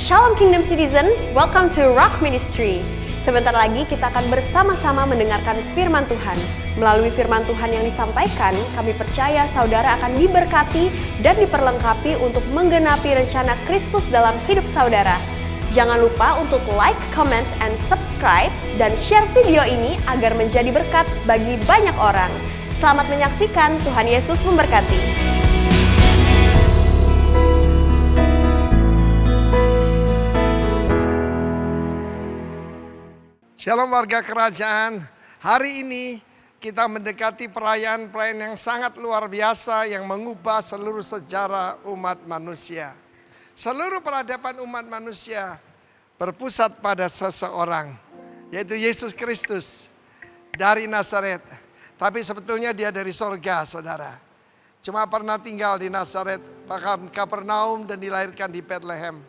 Shalom Kingdom Citizen, welcome to Rock Ministry. Sebentar lagi kita akan bersama-sama mendengarkan firman Tuhan. Melalui firman Tuhan yang disampaikan, kami percaya saudara akan diberkati dan diperlengkapi untuk menggenapi rencana Kristus dalam hidup saudara. Jangan lupa untuk like, comment, and subscribe, dan share video ini agar menjadi berkat bagi banyak orang. Selamat menyaksikan, Tuhan Yesus memberkati. Shalom warga kerajaan, hari ini kita mendekati perayaan yang sangat luar biasa yang mengubah seluruh sejarah umat manusia. Seluruh peradaban umat manusia berpusat pada seseorang, yaitu Yesus Kristus dari Nazaret. Tapi sebetulnya dia dari sorga, saudara. Cuma pernah tinggal di Nazaret, bahkan Kapernaum, dan dilahirkan di Bethlehem.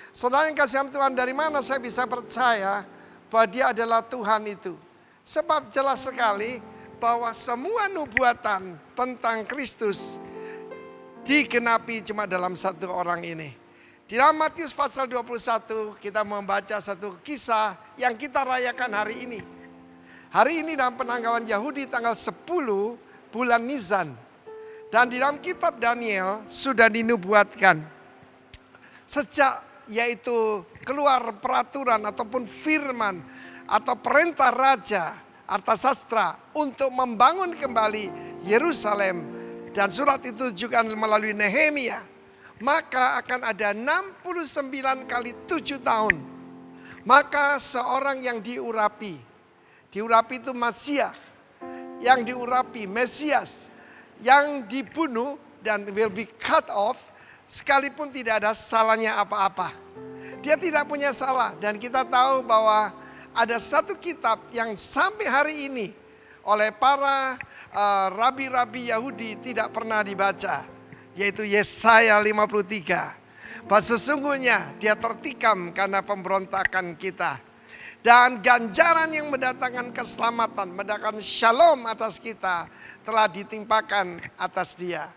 Saudara yang kasih Tuhan, dari mana saya bisa percaya bahwa dia adalah Tuhan itu? Sebab jelas sekali bahwa semua nubuatan tentang Kristus digenapi cuma dalam satu orang ini. Di dalam Matius pasal 21 kita membaca satu kisah yang kita rayakan hari ini. Hari ini dalam penanggalan Yahudi tanggal 10 bulan Nisan. Dan di dalam kitab Daniel sudah dinubuatkan. Sejak yaitu keluar peraturan ataupun firman atau perintah Raja Artasastra untuk membangun kembali Yerusalem, dan surat itu juga melalui Nehemia, maka akan ada 69 kali 7 tahun. Maka seorang yang diurapi itu Masiah, yang diurapi Mesias, yang dibunuh dan will be cut off, sekalipun tidak ada salahnya apa-apa. Dia tidak punya salah, dan kita tahu bahwa ada satu kitab yang sampai hari ini oleh para rabi-rabi Yahudi tidak pernah dibaca, yaitu Yesaya 53. Bahwa sesungguhnya dia tertikam karena pemberontakan kita, dan ganjaran yang mendatangkan keselamatan, mendatangkan shalom atas kita, telah ditimpakan atas dia.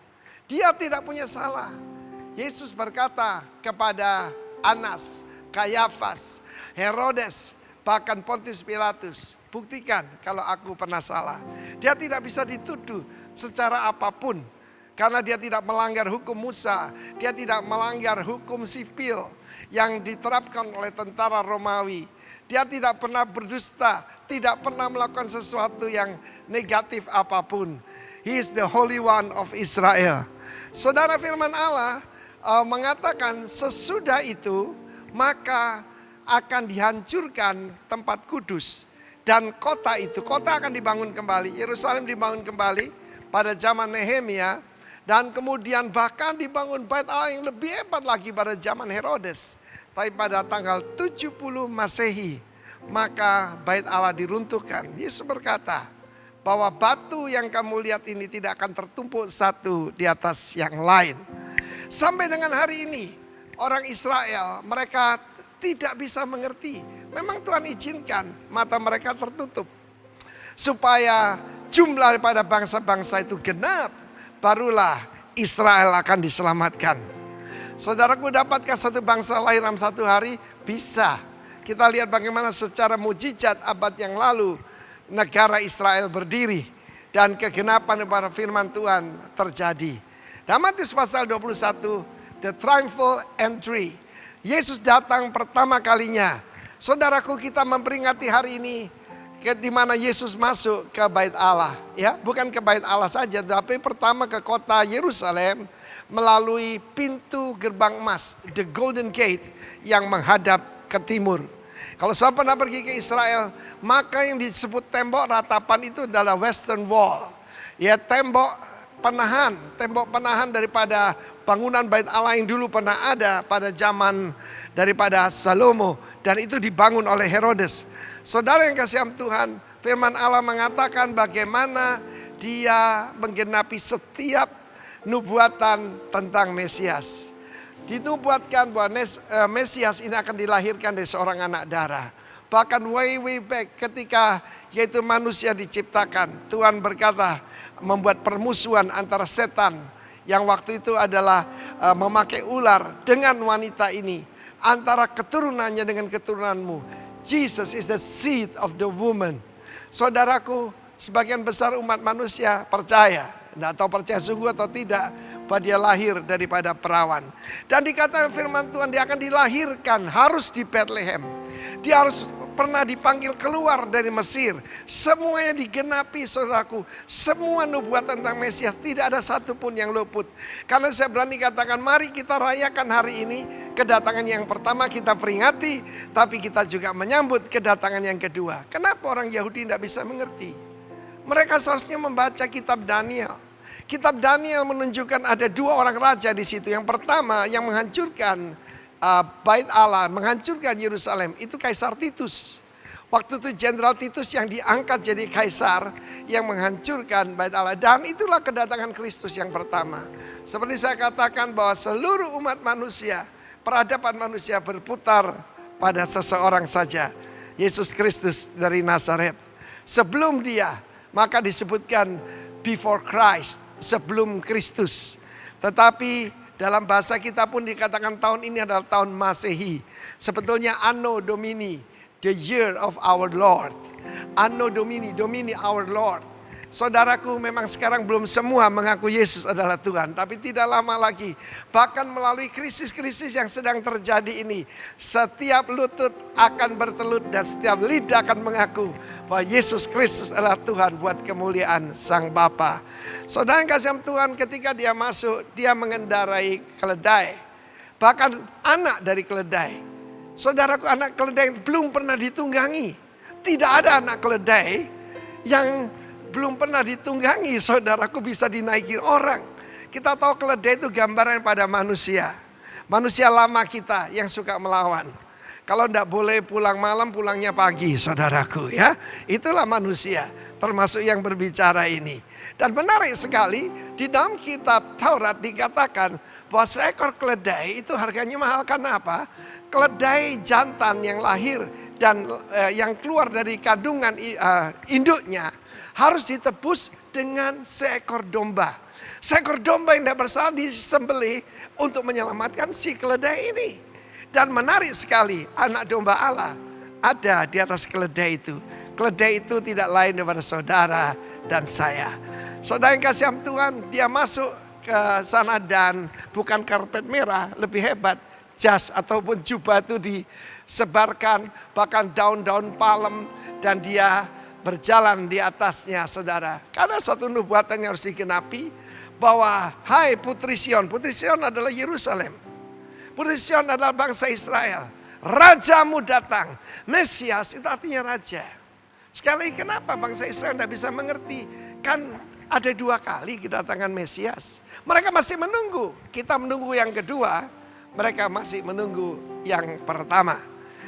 Dia tidak punya salah. Yesus berkata kepada Anas, Kayafas, Herodes, bahkan Pontius Pilatus, buktikan kalau aku pernah salah. Dia tidak bisa dituduh secara apapun, karena dia tidak melanggar hukum Musa, dia tidak melanggar hukum sipil yang diterapkan oleh tentara Romawi. Dia tidak pernah berdusta, tidak pernah melakukan sesuatu yang negatif apapun. He is the Holy One of Israel. Saudara, firman Allah mengatakan sesudah itu maka akan dihancurkan tempat kudus, dan kota akan dibangun kembali. Yerusalem dibangun kembali pada zaman Nehemia, dan kemudian bahkan dibangun bait Allah yang lebih hebat lagi pada zaman Herodes. Tapi pada tanggal 70 Masehi maka bait Allah diruntuhkan. Yesus berkata bahwa batu yang kamu lihat ini tidak akan tertumpuk satu di atas yang lain. Sampai dengan hari ini orang Israel mereka tidak bisa mengerti. Memang Tuhan izinkan mata mereka tertutup supaya jumlah daripada bangsa-bangsa itu genap, barulah Israel akan diselamatkan. Saudaraku, dapatkah satu bangsa lahir dalam satu hari? Bisa. Kita lihat bagaimana secara mujizat abad yang lalu negara Israel berdiri dan kegenapan daripada firman Tuhan terjadi. Dalam Matius pasal 21, the triumphal entry. Yesus datang pertama kalinya. Saudaraku, kita memperingati hari ini di mana Yesus masuk ke bait Allah, ya, bukan ke bait Allah saja, tapi pertama ke kota Yerusalem melalui pintu gerbang emas, the golden gate, yang menghadap ke timur. Kalau saya pernah pergi ke Israel, maka yang disebut tembok ratapan itu adalah Western Wall, ya, tembok penahan daripada bangunan bait Allah yang dulu pernah ada pada zaman daripada Salomo, dan itu dibangun oleh Herodes. Saudara yang kasih Tuhan, firman Allah mengatakan bagaimana dia menggenapi setiap nubuatan tentang Mesias. Dinubuatkan bahwa Mesias ini akan dilahirkan dari seorang anak darah. Bahkan way back ketika yaitu manusia diciptakan, Tuhan berkata membuat permusuhan antara setan yang waktu itu adalah memakai ular dengan wanita ini. antara keturunannya dengan keturunanmu. Jesus is the seed of the woman. Saudaraku, sebagian besar umat manusia percaya, tidak tahu percaya sungguh atau tidak, bahwa dia lahir daripada perawan. Dan dikatakan firman Tuhan, dia akan dilahirkan harus di Bethlehem. Dia harus pernah dipanggil keluar dari Mesir. Semuanya digenapi, saudaraku. Semua nubuat tentang Mesias, tidak ada satupun yang luput. Karena saya berani katakan, mari kita rayakan hari ini. Kedatangan yang pertama kita peringati, tapi kita juga menyambut kedatangan yang kedua. Kenapa orang Yahudi tidak bisa mengerti? Mereka seharusnya membaca kitab Daniel. Kitab Daniel menunjukkan ada dua orang raja di situ. Yang pertama yang menghancurkan Bait Allah, menghancurkan Yerusalem, itu Kaisar Titus. Waktu itu Jenderal Titus yang diangkat jadi kaisar yang menghancurkan Bait Allah. Dan itulah kedatangan Kristus yang pertama. Seperti saya katakan bahwa seluruh umat manusia, peradaban manusia berputar pada seseorang saja, Yesus Kristus dari Nazaret. Sebelum dia, maka disebutkan before Christ, sebelum Kristus. Tetapi dalam bahasa kita pun dikatakan tahun ini adalah tahun Masehi. Sebetulnya Anno Domini, the year of our Lord. Anno Domini, Domini our Lord. Saudaraku, memang sekarang belum semua mengaku Yesus adalah Tuhan. Tapi tidak lama lagi, bahkan melalui krisis-krisis yang sedang terjadi ini, setiap lutut akan bertelut dan setiap lidah akan mengaku bahwa Yesus Kristus adalah Tuhan buat kemuliaan Sang Bapa. Saudara yang kasih Tuhan, ketika dia masuk, dia mengendarai keledai. Bahkan anak dari keledai. Saudaraku, anak keledai belum pernah ditunggangi. Tidak ada anak keledai yang belum pernah ditunggangi, saudaraku, bisa dinaiki orang. Kita tahu keledai itu gambaran pada manusia. Manusia lama kita yang suka melawan. Kalau tidak boleh pulang malam, pulangnya pagi, saudaraku ya. Itulah manusia, termasuk yang berbicara ini. Dan menarik sekali, di dalam kitab Taurat dikatakan bahwa seekor keledai itu harganya mahal. Karena apa? Keledai jantan yang lahir dan yang keluar dari kandungan induknya harus ditebus dengan seekor domba. Seekor domba yang tidak bersalah disembelih untuk menyelamatkan si keledai ini. Dan menarik sekali, anak domba Allah ada di atas keledai itu. Keledai itu tidak lain daripada saudara dan saya. Saudara yang kasih Tuhan, dia masuk ke sana dan bukan karpet merah, lebih hebat. Jas ataupun jubah itu disebarkan, bahkan daun-daun palem, dan dia berjalan di atasnya, saudara. Karena satu nubuatan yang harus digenapi, bahwa hai Putri Sion. Putri Sion adalah Yerusalem. Putri Sion adalah bangsa Israel. Rajamu datang. Mesias itu artinya raja. Sekali lagi, kenapa bangsa Israel tidak bisa mengerti? Kan ada dua kali kedatangan Mesias. Mereka masih menunggu. Kita menunggu yang kedua, mereka masih menunggu yang pertama.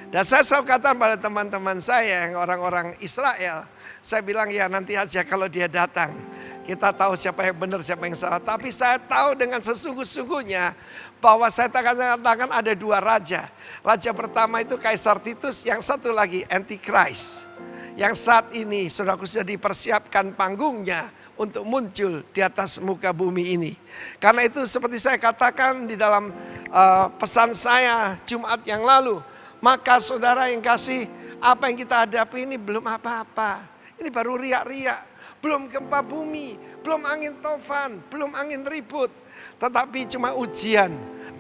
Dan saya selalu katakan pada teman-teman saya yang orang-orang Israel, saya bilang ya nanti aja kalau dia datang. Kita tahu siapa yang benar, siapa yang salah. Tapi saya tahu dengan sesungguh-sungguhnya bahwa saya katakan ada dua raja. Raja pertama itu Kaisar Titus, yang satu lagi Antichrist. Yang saat ini saudaraku sudah dipersiapkan panggungnya untuk muncul di atas muka bumi ini. Karena itu seperti saya katakan di dalam pesan saya Jumat yang lalu. Maka saudara yang kasih, apa yang kita hadapi ini belum apa-apa. Ini baru riak-riak. Belum gempa bumi, belum angin tofan, belum angin ribut. Tetapi cuma ujian.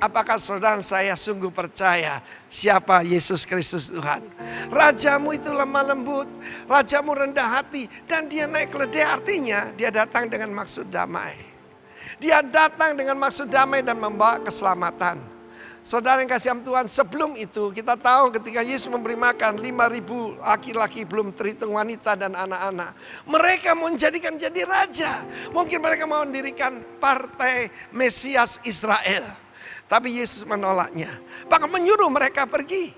Apakah saudara saya sungguh percaya siapa Yesus Kristus Tuhan. Rajamu itu lemah lembut, rajamu rendah hati. Dan dia naik keledai, artinya dia datang dengan maksud damai. Dia datang dengan maksud damai dan membawa keselamatan. Saudara yang kasih Tuhan, sebelum itu kita tahu ketika Yesus memberi makan 5.000 laki-laki belum terhitung wanita dan anak-anak. Mereka mau menjadikan jadi raja. Mungkin mereka mau mendirikan partai Mesias Israel. Tapi Yesus menolaknya. Bahkan menyuruh mereka pergi.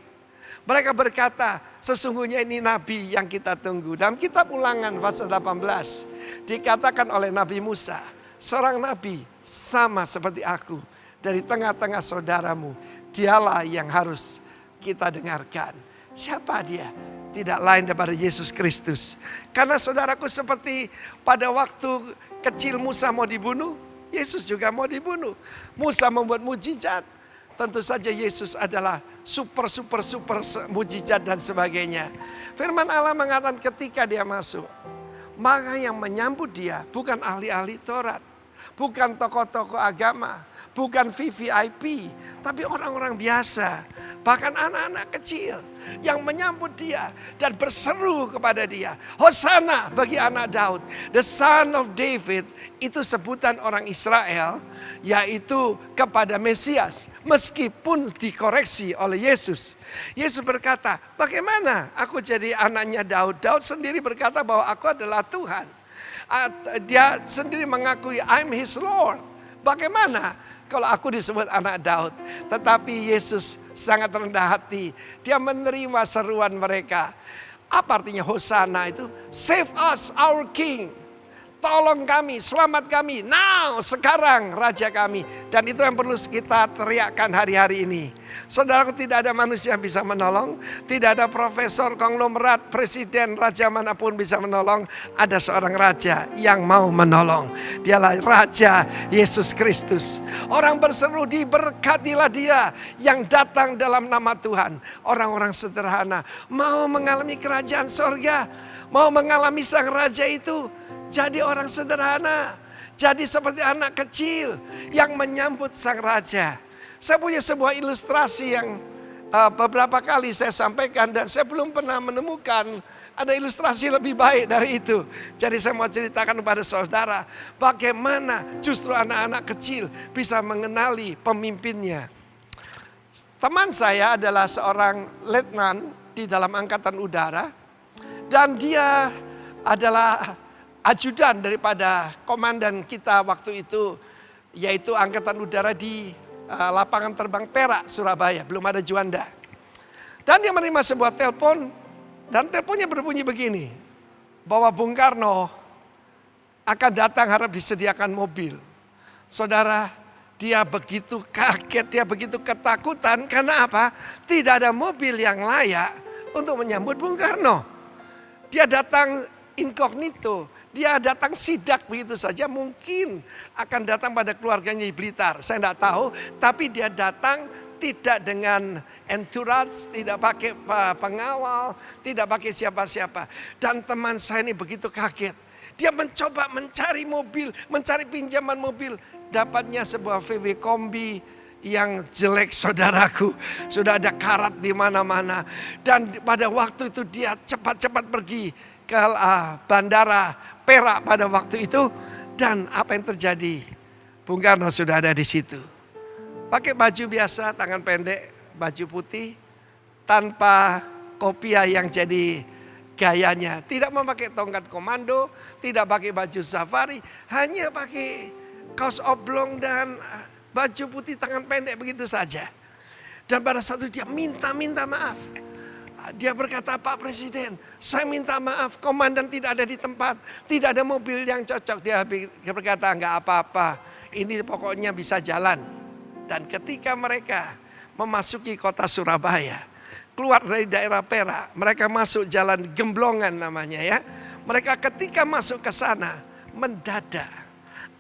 Mereka berkata, sesungguhnya ini nabi yang kita tunggu. Dalam kitab Ulangan pasal 18 dikatakan oleh Nabi Musa, seorang nabi sama seperti aku. Dari tengah-tengah saudaramu, dialah yang harus kita dengarkan. Siapa dia? Tidak lain daripada Yesus Kristus. Karena saudaraku, seperti pada waktu kecil Musa mau dibunuh, Yesus juga mau dibunuh. Musa membuat mujizat. tentu saja Yesus adalah super mujizat dan sebagainya. Firman Allah mengatakan ketika dia masuk, maka yang menyambut dia bukan ahli-ahli Taurat, bukan tokoh-tokoh agama, bukan VVIP, tapi orang-orang biasa. Bahkan anak-anak kecil yang menyambut dia dan berseru kepada dia, Hosana bagi anak Daud. The son of David itu sebutan orang Israel, yaitu kepada Mesias. Meskipun dikoreksi oleh Yesus. Yesus berkata, bagaimana aku jadi anaknya Daud? Daud sendiri berkata bahwa aku adalah Tuhan. Dia sendiri mengakui I'm his Lord. Bagaimana kalau aku disebut anak Daud? Tetapi Yesus sangat rendah hati. Dia menerima seruan mereka. Apa artinya Hosana itu? Save us our King. Tolong kami, selamat kami. Now, sekarang Raja kami. Dan itu yang perlu kita teriakkan hari-hari ini. Saudaraku, tidak ada manusia yang bisa menolong. Tidak ada profesor, konglomerat, presiden, raja manapun bisa menolong. Ada seorang raja yang mau menolong. Dialah Raja Yesus Kristus. Orang berseru, diberkatilah dia yang datang dalam nama Tuhan. Orang-orang sederhana mau mengalami kerajaan sorga. Mau mengalami sang raja itu. Jadi orang sederhana. Jadi seperti anak kecil yang menyambut sang raja. Saya punya sebuah ilustrasi yang beberapa kali saya sampaikan. Dan saya belum pernah menemukan ada ilustrasi lebih baik dari itu. Jadi saya mau ceritakan kepada saudara. Bagaimana justru anak-anak kecil bisa mengenali pemimpinnya. Teman saya adalah seorang letnan di dalam angkatan udara. Dan dia adalah ajudan daripada komandan kita waktu itu, yaitu angkatan udara di lapangan terbang Perak, Surabaya. Belum ada Juanda. Dan dia menerima sebuah telepon, dan teleponnya berbunyi begini, bahwa Bung Karno akan datang, harap disediakan mobil. Saudara, dia begitu kaget, dia begitu ketakutan. Karena apa? Tidak ada mobil yang layak untuk menyambut Bung Karno. Dia datang incognito. Dia datang sidak begitu saja, mungkin akan datang pada keluarganya di Blitar. Saya tidak tahu, tapi dia datang tidak dengan entourage, tidak pakai pengawal, tidak pakai siapa-siapa. Dan teman saya ini begitu kaget. Dia mencoba mencari mobil, mencari pinjaman mobil. Dapatnya sebuah VW Kombi yang jelek, saudaraku. Sudah ada karat di mana-mana. Dan pada waktu itu dia cepat-cepat pergi ke bandara Perak pada waktu itu. Dan apa yang terjadi? Bung Karno sudah ada di situ. Pakai baju biasa, tangan pendek, baju putih, tanpa kopiah yang jadi gayanya. Tidak memakai tongkat komando, tidak pakai baju safari, hanya pakai kaos oblong dan baju putih tangan pendek begitu saja. Dan pada saat itu dia minta maaf. Dia berkata, Pak Presiden, saya minta maaf, komandan tidak ada di tempat, tidak ada mobil yang cocok. Dia berkata, enggak apa-apa, ini pokoknya bisa jalan. Dan ketika mereka memasuki kota Surabaya, keluar dari daerah Perak, mereka masuk jalan Gemblongan namanya ya. Mereka ketika masuk ke sana, mendadak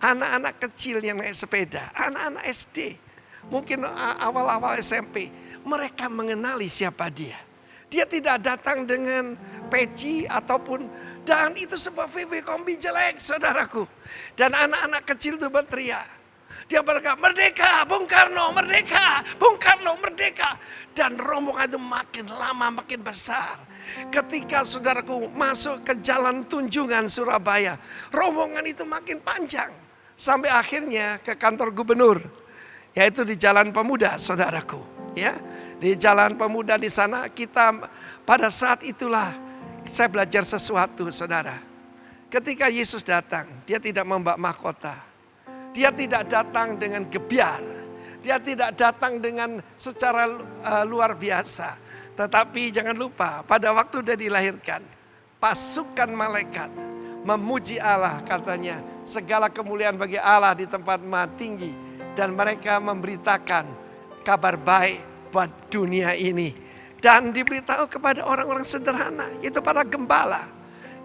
anak-anak kecil yang naik sepeda, anak-anak SD, mungkin awal-awal SMP, mereka mengenali siapa dia. Dia tidak datang dengan peci ataupun, dan itu sebuah VW Kombi jelek, saudaraku. Dan anak-anak kecil itu berteriak. Dia berkata, merdeka, Bung Karno, merdeka, Bung Karno, merdeka. Dan rombongan itu makin lama makin besar. Ketika saudaraku masuk ke jalan Tunjungan Surabaya, rombongan itu makin panjang. Sampai akhirnya ke kantor gubernur, yaitu di Jalan Pemuda, saudaraku. Ya, di Jalan Pemuda di sana kita pada saat itulah saya belajar sesuatu, saudara. Ketika Yesus datang, dia tidak membawa mahkota. Dia tidak datang dengan gebiar. Dia tidak datang dengan secara luar biasa. Tetapi jangan lupa, pada waktu dia dilahirkan, pasukan malaikat memuji Allah, katanya. Segala kemuliaan bagi Allah di tempat maha tinggi. Dan mereka memberitakan kabar baik buat dunia ini. Dan diberitahu kepada orang-orang sederhana, yaitu para gembala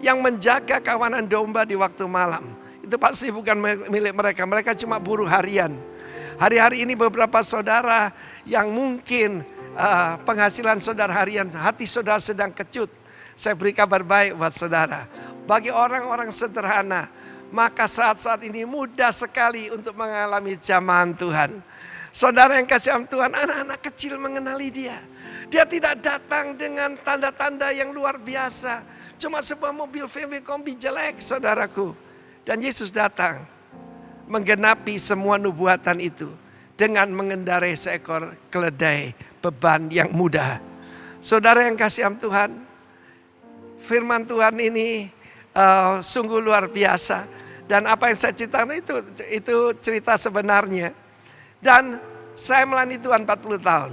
yang menjaga kawanan domba di waktu malam. Itu pasti bukan milik mereka, mereka cuma buruh harian. Hari-hari ini beberapa saudara yang mungkin penghasilan saudara harian, hati saudara sedang kecut. Saya beri kabar baik buat saudara. Bagi orang-orang sederhana, maka saat-saat ini mudah sekali untuk mengalami jamahan Tuhan. Saudara yang kasih Tuhan, anak-anak kecil mengenali dia. Dia tidak datang dengan tanda-tanda yang luar biasa. Cuma sebuah mobil VW kombi jelek, saudaraku. Dan Yesus datang menggenapi semua nubuatan itu dengan mengendarai seekor keledai beban yang mudah. Saudara yang kasih Tuhan, firman Tuhan ini sungguh luar biasa. Dan apa yang saya ceritakan itu cerita sebenarnya. Dan saya melayani Tuhan 40 tahun.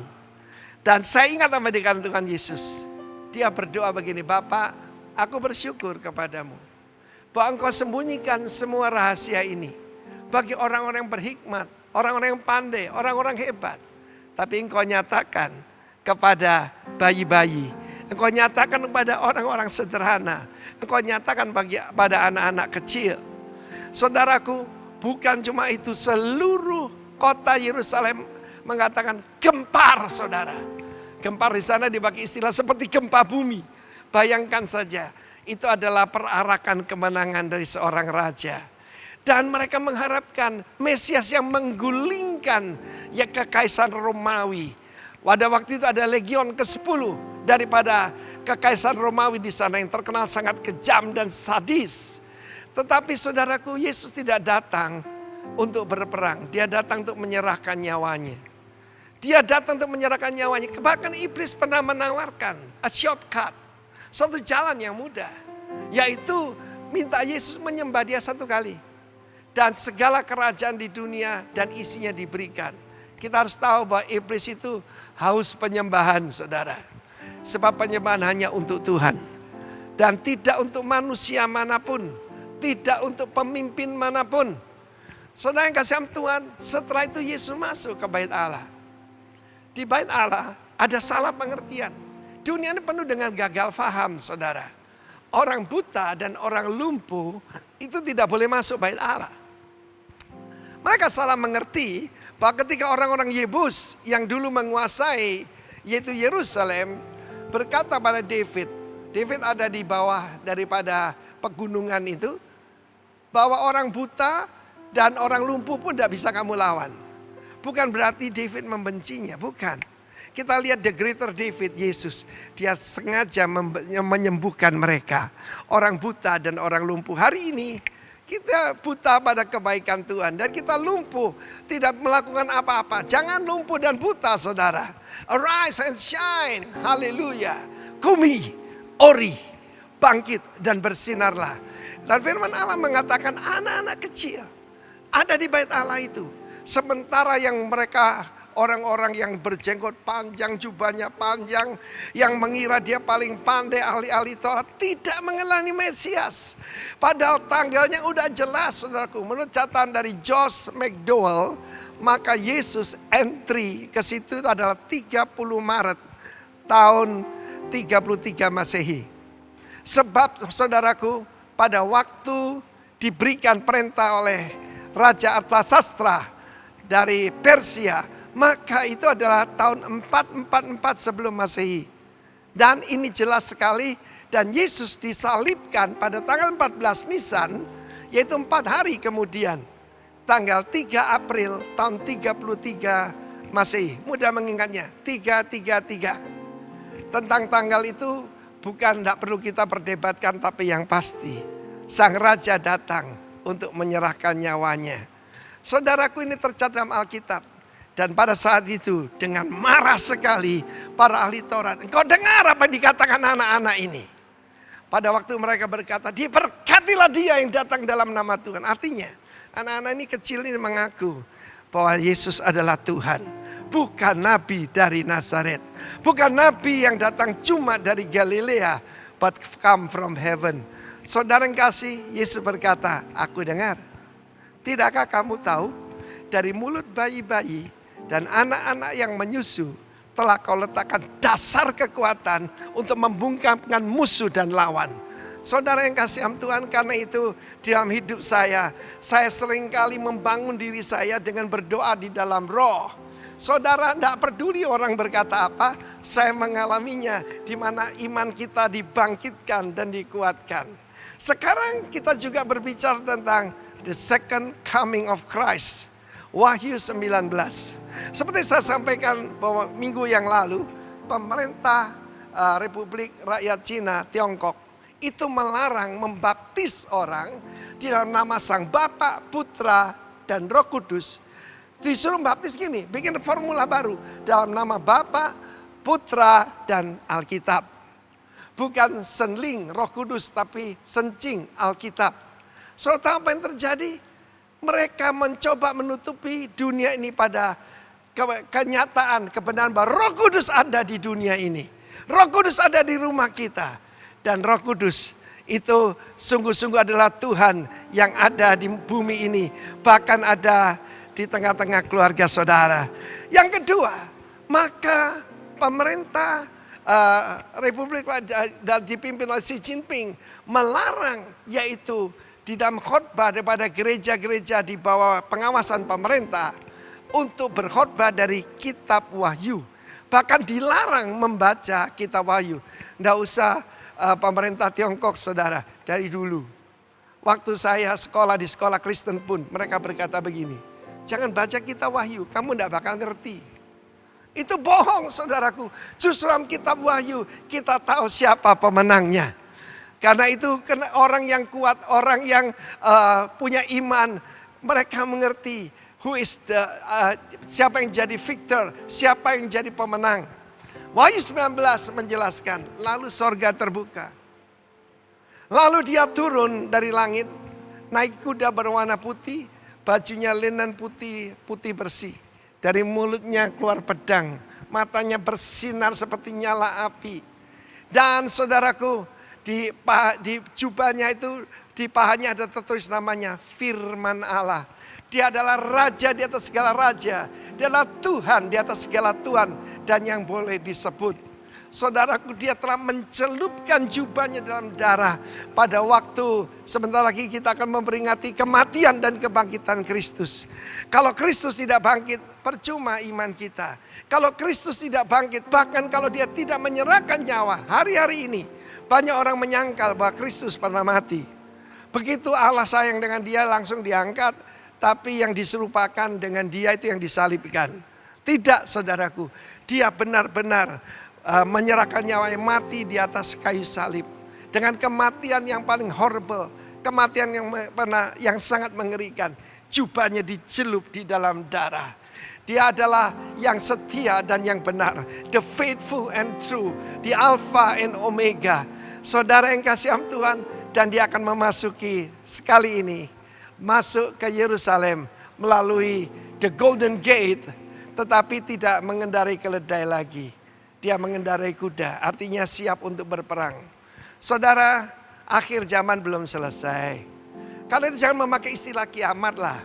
Dan saya ingat sama didikan Tuhan Yesus. Dia berdoa begini, Bapak, aku bersyukur kepadamu bahwa Engkau sembunyikan semua rahasia ini bagi orang-orang yang berhikmat, orang-orang yang pandai, orang-orang hebat. Tapi Engkau nyatakan kepada bayi-bayi, Engkau nyatakan kepada orang-orang sederhana, Engkau nyatakan pada anak-anak kecil. Saudaraku, bukan cuma itu, seluruh kota Yerusalem mengatakan gempar, saudara. Gempar di sana dipakai istilah seperti gempa bumi. Bayangkan saja, itu adalah perarakan kemenangan dari seorang raja. Dan mereka mengharapkan Mesias yang menggulingkan ya kekaisaran Romawi. Pada waktu itu ada legion ke-10 daripada kekaisaran Romawi di sana yang terkenal sangat kejam dan sadis. Tetapi saudaraku, Yesus tidak datang untuk berperang. Dia datang untuk menyerahkan nyawanya. Dia datang untuk menyerahkan nyawanya. Bahkan iblis pernah menawarkan a shortcut, satu jalan yang mudah, yaitu minta Yesus menyembah dia satu kali. Dan segala kerajaan di dunia dan isinya diberikan. Kita harus tahu bahwa iblis itu haus penyembahan, saudara. Sebab penyembahan hanya untuk Tuhan. Dan tidak untuk manusia manapun. Tidak untuk pemimpin manapun. Saudara yang kasih Tuhan, setelah itu Yesus masuk ke bait Allah. Di bait Allah ada salah pengertian. Dunia ini penuh dengan gagal faham, saudara. Orang buta dan orang lumpuh itu tidak boleh masuk bait Allah. Mereka salah mengerti bahwa ketika orang-orang Yebus yang dulu menguasai yaitu Yerusalem berkata pada David. David ada di bawah daripada pegunungan itu. Bahwa orang buta dan orang lumpuh pun tidak bisa kamu lawan. Bukan berarti David membencinya, bukan. Kita lihat the greater David, Yesus. Dia sengaja menyembuhkan mereka. Orang buta dan orang lumpuh. Hari ini kita buta pada kebaikan Tuhan. Dan kita lumpuh, tidak melakukan apa-apa. Jangan lumpuh dan buta, saudara. Arise and shine, haleluya. Kumi, ori, bangkit dan bersinarlah. Dan firman Allah mengatakan anak-anak kecil ada di bait Allah itu. Sementara yang mereka orang-orang yang berjenggot panjang, jubahnya panjang, yang mengira dia paling pandai, ahli-ahli Taurat, tidak mengenali Mesias. Padahal tanggalnya udah jelas, saudaraku. Menurut catatan dari Josh McDowell, maka Yesus entry ke situ adalah 30 Maret tahun 33 Masehi. Sebab, saudaraku, pada waktu diberikan perintah oleh Raja Artasastra dari Persia, maka itu adalah tahun 444 sebelum Masehi. Dan ini jelas sekali. Dan Yesus disalibkan pada tanggal 14 Nisan. Yaitu 4 hari kemudian. Tanggal 3 April tahun 33 Masehi. Mudah mengingatnya. 333. Tentang tanggal itu bukan tidak perlu kita perdebatkan. Tapi yang pasti. Sang Raja datang untuk menyerahkan nyawanya. Saudaraku, ini tercatat dalam Alkitab. Dan pada saat itu dengan marah sekali para ahli Taurat. Engkau dengar apa yang dikatakan anak-anak ini. Pada waktu mereka berkata, diberkatilah dia yang datang dalam nama Tuhan. Artinya anak-anak ini kecil ini mengaku bahwa Yesus adalah Tuhan. Bukan nabi dari Nazaret. Bukan nabi yang datang cuma dari Galilea. But come from heaven. Saudara yang kasih, Yesus berkata, aku dengar. Tidakkah kamu tahu dari mulut bayi-bayi dan anak-anak yang menyusu telah kau letakkan dasar kekuatan untuk membungkamkan musuh dan lawan. Saudara yang kasih Tuhan, karena itu dalam hidup saya seringkali membangun diri saya dengan berdoa di dalam roh. Saudara, tidak peduli orang berkata apa, saya mengalaminya di mana iman kita dibangkitkan dan dikuatkan. Sekarang kita juga berbicara tentang the second coming of Christ. Wahyu 19. Seperti saya sampaikan bahwa minggu yang lalu, pemerintah Republik Rakyat Cina, Tiongkok, itu melarang membaptis orang di dalam nama Sang Bapa, Putra, dan Roh Kudus. Disuruh baptis gini, bikin formula baru dalam nama Bapa, Putra, dan Alkitab. Bukan senling Roh Kudus, tapi sencing Alkitab. Saudara tahu apa yang terjadi? Mereka mencoba menutupi dunia ini pada kenyataan, kebenaran bahwa Roh Kudus ada di dunia ini. Roh Kudus ada di rumah kita. Dan Roh Kudus itu sungguh-sungguh adalah Tuhan yang ada di bumi ini. Bahkan ada di tengah-tengah keluarga saudara. Yang kedua, maka pemerintah Republik dan dipimpin oleh Xi Jinping melarang, yaitu di dalam khotbah daripada gereja-gereja di bawah pengawasan pemerintah untuk berkhotbah dari kitab Wahyu. Bahkan dilarang membaca kitab Wahyu. Tidak usah pemerintah Tiongkok, saudara, dari dulu. Waktu saya sekolah di sekolah Kristen pun mereka berkata begini, jangan baca kitab Wahyu, kamu tidak bakal ngerti. Itu bohong, saudaraku. Justru dalam kitab Wahyu kita tahu siapa pemenangnya. Karena itu orang yang kuat, orang yang punya iman, mereka mengerti siapa yang jadi victor, siapa yang jadi pemenang. Wahyu 19 menjelaskan, lalu sorga terbuka. Lalu dia turun dari langit, naik kuda berwarna putih, bajunya linen putih, putih bersih. Dari mulutnya keluar pedang, matanya bersinar seperti nyala api. Dan saudaraku, di jubahnya itu, di pahanya ada tertulis namanya Firman Allah. Dia adalah raja di atas segala raja. Dia adalah Tuhan di atas segala Tuhan. Dan yang boleh disebut. Saudaraku, dia telah mencelupkan jubahnya dalam darah. Pada waktu sebentar lagi kita akan memperingati kematian dan kebangkitan Kristus. Kalau Kristus tidak bangkit, percuma iman kita. Kalau Kristus tidak bangkit, bahkan kalau dia tidak menyerahkan nyawa hari-hari ini. Banyak orang menyangkal bahwa Kristus pernah mati. Begitu Allah sayang dengan dia, langsung diangkat. Tapi yang diserupakan dengan dia itu yang disalibkan. Tidak, saudaraku. Dia benar-benar menyerahkan nyawanya, mati di atas kayu salib. Dengan kematian yang paling horrible. Kematian yang sangat mengerikan. Jubahnya dicelup di dalam darah. Dia adalah yang setia dan yang benar. The faithful and true. The Alpha and Omega. Saudara yang kasih Tuhan. Dan dia akan memasuki sekali ini. Masuk ke Yerusalem melalui the Golden Gate, tetapi tidak mengendarai keledai lagi. Dia mengendarai kuda, artinya siap untuk berperang. Saudara, akhir zaman belum selesai. Karena itu jangan memakai istilah kiamat lah.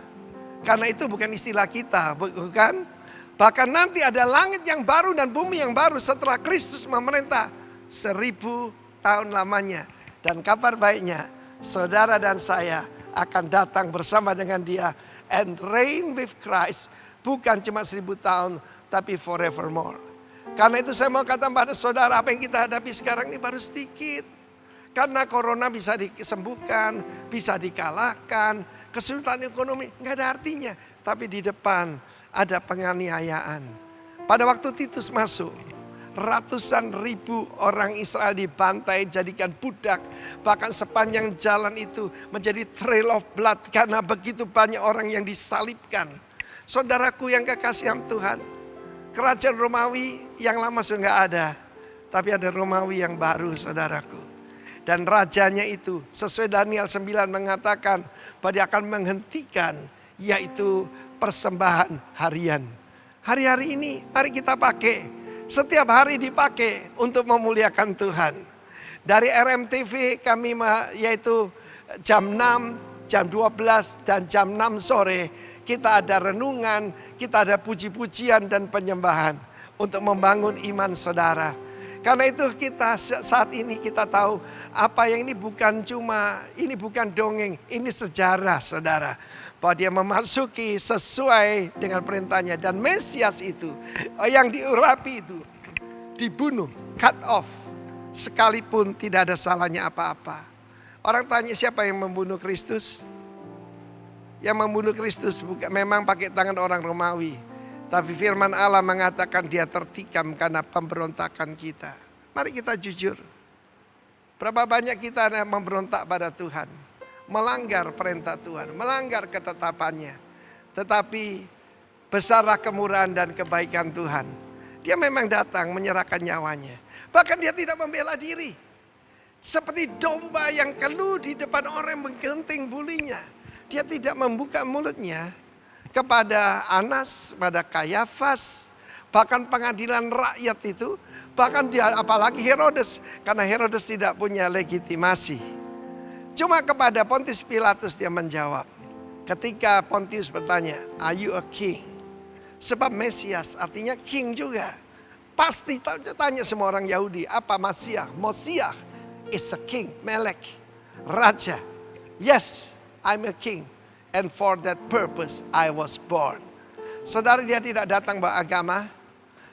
Karena itu bukan istilah kita, bukan? Bahkan nanti ada langit yang baru dan bumi yang baru setelah Kristus memerintah 1000 tahun lamanya. Dan kabar baiknya, saudara dan saya akan datang bersama dengan dia and reign with Christ. Bukan cuma 1000 tahun, tapi forevermore. Karena itu saya mau kata pada saudara, apa yang kita hadapi sekarang ini baru sedikit. Karena corona bisa disembuhkan, bisa dikalahkan, kesulitan ekonomi nggak ada artinya. Tapi di depan ada penganiayaan. Pada waktu Titus masuk, ratusan ribu orang Israel dibantai, jadikan budak. Bahkan sepanjang jalan itu menjadi trail of blood karena begitu banyak orang yang disalibkan. Saudaraku yang kekasih Tuhan, kerajaan Romawi yang lama sudah nggak ada, tapi ada Romawi yang baru, saudaraku. Dan rajanya itu sesuai Daniel 9 mengatakan bahwa dia akan menghentikan, yaitu persembahan harian. Hari-hari ini mari kita pakai. Setiap hari dipakai untuk memuliakan Tuhan. Dari RMTV kami yaitu jam 6, jam 12 dan jam 6 sore. Kita ada renungan, kita ada puji-pujian dan penyembahan. Untuk membangun iman saudara. Karena itu kita saat ini kita tahu apa yang ini bukan dongeng, ini sejarah saudara. Bahwa dia memasuki sesuai dengan perintahnya. Dan Mesias itu yang diurapi itu dibunuh, cut off. Sekalipun tidak ada salahnya apa-apa. Orang tanya siapa yang membunuh Kristus? Yang membunuh Kristus bukan memang pakai tangan orang Romawi. Tapi firman Allah mengatakan dia tertikam karena pemberontakan kita. Mari kita jujur. Berapa banyak kita yang memberontak pada Tuhan. Melanggar perintah Tuhan. Melanggar ketetapannya. Tetapi besarlah kemurahan dan kebaikan Tuhan. Dia memang datang menyerahkan nyawanya. Bahkan dia tidak membela diri. Seperti domba yang keluh di depan orang yang menggenting bulinya. Dia tidak membuka mulutnya kepada Anas, pada Kayafas, bahkan pengadilan rakyat itu, bahkan dia apalagi Herodes, karena Herodes tidak punya legitimasi. Cuma kepada Pontius Pilatus dia menjawab. Ketika Pontius bertanya, "Are you a king?" Sebab Mesias artinya king juga. Pasti tanya semua orang Yahudi, apa Masiah? Mosiah is a king, melek, raja. Yes, I'm a king. And for that purpose I was born. Saudara, dia tidak datang bawa agama.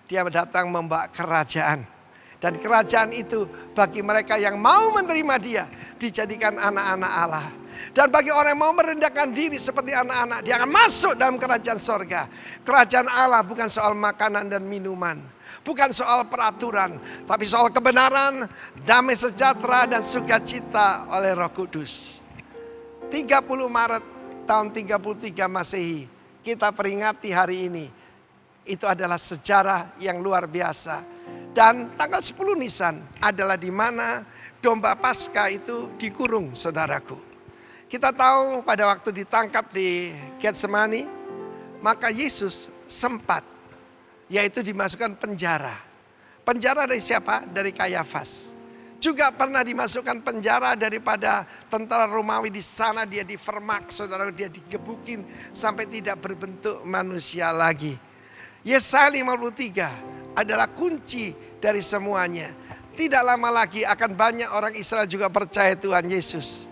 Dia datang membawa kerajaan. Dan kerajaan itu bagi mereka yang mau menerima dia dijadikan anak-anak Allah. Dan bagi orang yang mau merendahkan diri seperti anak-anak, dia akan masuk dalam kerajaan sorga. Kerajaan Allah bukan soal makanan dan minuman. Bukan soal peraturan, tapi soal kebenaran, damai sejahtera dan sukacita oleh Roh Kudus. 30 Maret tahun 33 Masehi, kita peringati hari ini. Itu adalah sejarah yang luar biasa. Dan tanggal 10 Nisan adalah di mana domba Paskah itu dikurung, saudaraku. Kita tahu pada waktu ditangkap di Getsemani, maka Yesus sempat, yaitu dimasukkan penjara. Penjara dari siapa? Dari Kayafas. Juga pernah dimasukkan penjara daripada tentara Romawi di sana, dia difermak, saudara, dia digebukin sampai tidak berbentuk manusia lagi. Yesaya 53 adalah kunci dari semuanya. Tidak lama lagi akan banyak orang Israel juga percaya Tuhan Yesus.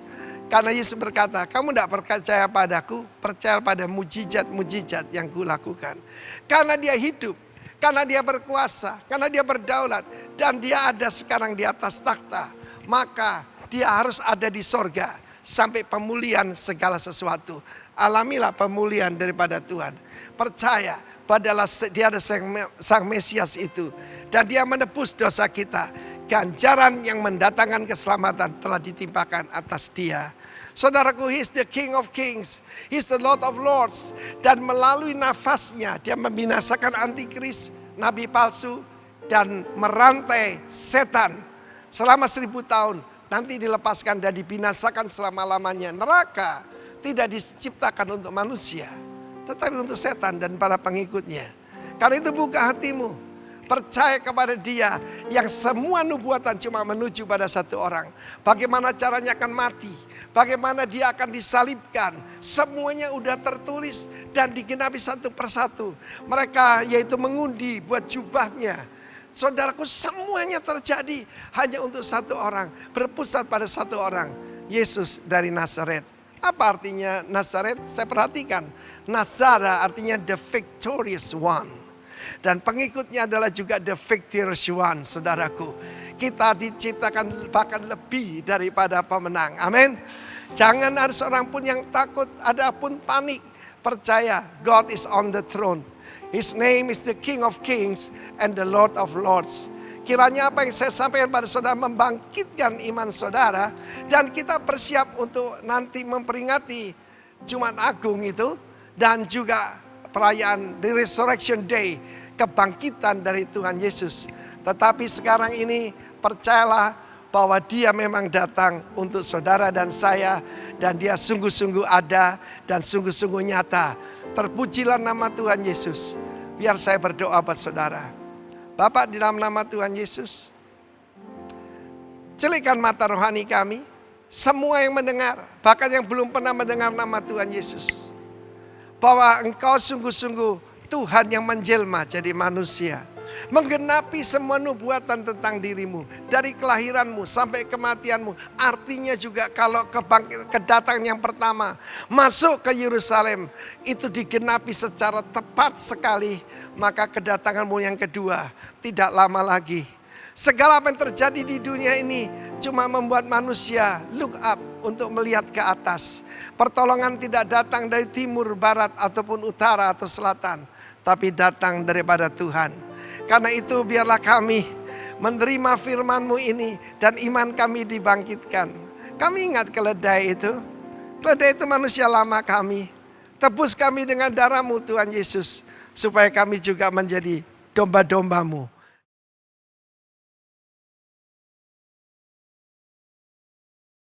Karena Yesus berkata, kamu tidak percaya padaku, percaya pada mujizat-mujizat yang kulakukan. Karena dia hidup, karena dia berkuasa, karena dia berdaulat, dan dia ada sekarang di atas takhta. Maka dia harus ada di sorga sampai pemulihan segala sesuatu. Alamilah pemulihan daripada Tuhan. Percaya padahal dia ada sang Mesias itu. Dan dia menebus dosa kita. Ganjaran yang mendatangkan keselamatan telah ditimpakan atas dia. Saudaraku, he is the King of Kings. He is the Lord of Lords. Dan melalui nafasnya dia membinasakan antikris, nabi palsu, dan merantai setan selama 1000 tahun. Nanti dilepaskan dan dibinasakan selama-lamanya. Neraka tidak diciptakan untuk manusia, tetapi untuk setan dan para pengikutnya. Karena itu buka hatimu. Percaya kepada dia yang semua nubuatan cuma menuju pada satu orang. Bagaimana caranya akan mati. Bagaimana dia akan disalibkan. Semuanya udah tertulis dan digenapi satu persatu. Mereka yaitu mengundi buat jubahnya. Saudaraku, semuanya terjadi hanya untuk satu orang. Berpusat pada satu orang. Yesus dari Nazaret. Apa artinya Nazaret? Saya perhatikan. Nazara artinya the victorious one. Dan pengikutnya adalah juga the victorious one, saudaraku. Kita diciptakan bahkan lebih daripada pemenang. Amin. Jangan ada seorang pun yang takut, ada pun panik. Percaya, God is on the throne. His name is the King of Kings and the Lord of Lords. Kiranya apa yang saya sampaikan pada saudara membangkitkan iman saudara. Dan kita bersiap untuk nanti memperingati Jumat Agung itu. Dan juga perayaan The Resurrection Day. Kebangkitan dari Tuhan Yesus. Tetapi sekarang ini percayalah bahwa dia memang datang untuk saudara dan saya. Dan dia sungguh-sungguh ada dan sungguh-sungguh nyata. Terpujilah nama Tuhan Yesus. Biar saya berdoa buat saudara. Bapak, di dalam nama Tuhan Yesus, celikkan mata rohani kami. Semua yang mendengar, bahkan yang belum pernah mendengar nama Tuhan Yesus. Bahwa engkau sungguh-sungguh Tuhan yang menjelma jadi manusia. Menggenapi semua nubuatan tentang dirimu. Dari kelahiranmu sampai kematianmu. Artinya juga kalau kedatangan yang pertama masuk ke Yerusalem, itu digenapi secara tepat sekali. Maka kedatanganmu yang kedua tidak lama lagi. Segala apa yang terjadi di dunia ini cuma membuat manusia look up, untuk melihat ke atas. Pertolongan tidak datang dari timur, barat, ataupun utara atau selatan, tapi datang daripada Tuhan. Karena itu biarlah kami menerima firman-Mu ini dan iman kami dibangkitkan. Kami ingat keledai itu. Keledai itu manusia lama kami. Tebus kami dengan darah-Mu Tuhan Yesus, supaya kami juga menjadi domba-domba-Mu